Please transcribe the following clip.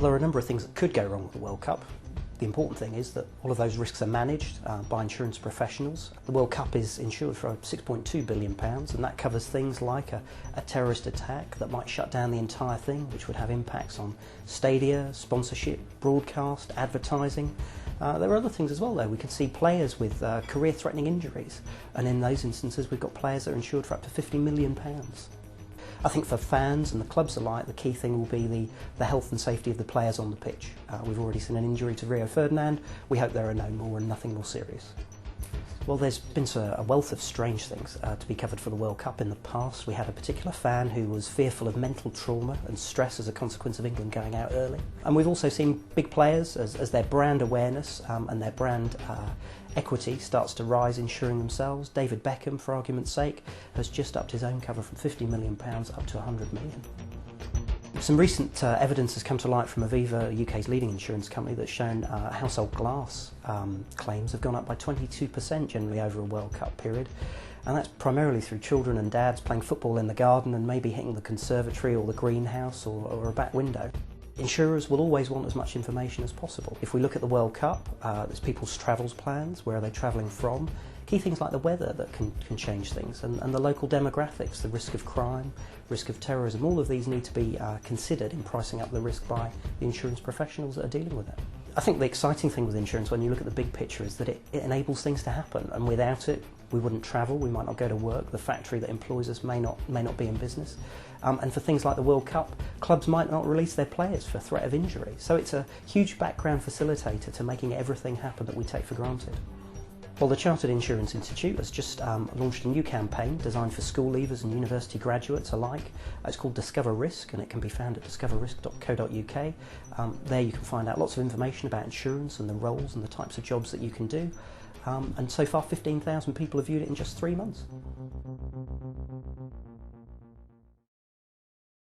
Well, there are a number of things that could go wrong with the World Cup. The important thing is that all of those risks are managed by insurance professionals. The World Cup is insured for £6.2 billion, and that covers things like a terrorist attack that might shut down the entire thing, which would have impacts on stadia, sponsorship, broadcast, advertising. There are other things as well though. We could see players with career-threatening injuries, and in those instances we've got players that are insured for up to £50 million. I think for fans and the clubs alike, the key thing will be the health and safety of the players on the pitch. We've already seen an injury to Rio Ferdinand. We hope there are no more and nothing more serious. Well, there's been a wealth of strange things to be covered for the World Cup in the past. We had a particular fan who was fearful of mental trauma and stress as a consequence of England going out early. And we've also seen big players, as their brand awareness and their brand equity starts to rise, insuring themselves. David Beckham, for argument's sake, has just upped his own cover from £50 million up to £100 million. Some recent evidence has come to light from Aviva, UK's leading insurance company, that's shown household glass claims have gone up by 22% generally over a World Cup period. And that's primarily through children and dads playing football in the garden and maybe hitting the conservatory or the greenhouse or a back window. Insurers will always want as much information as possible. If we look at the World Cup, there's people's travels plans, where are they travelling from, key things like the weather that can change things, and the local demographics, the risk of crime, risk of terrorism, all of these need to be considered in pricing up the risk by the insurance professionals that are dealing with it. I think the exciting thing with insurance, when you look at the big picture, is that it enables things to happen, and without it we wouldn't travel, we might not go to work, the factory that employs us may not be in business. And for things like the World Cup, clubs might not release their players for threat of injury. So it's a huge background facilitator to making everything happen that we take for granted. Well, the Chartered Insurance Institute has just launched a new campaign designed for school leavers and university graduates alike. It's called Discover Risk, and it can be found at discoverrisk.co.uk. There you can find out lots of information about insurance and the roles and the types of jobs that you can do. And so far 15,000 people have viewed it in just 3 months.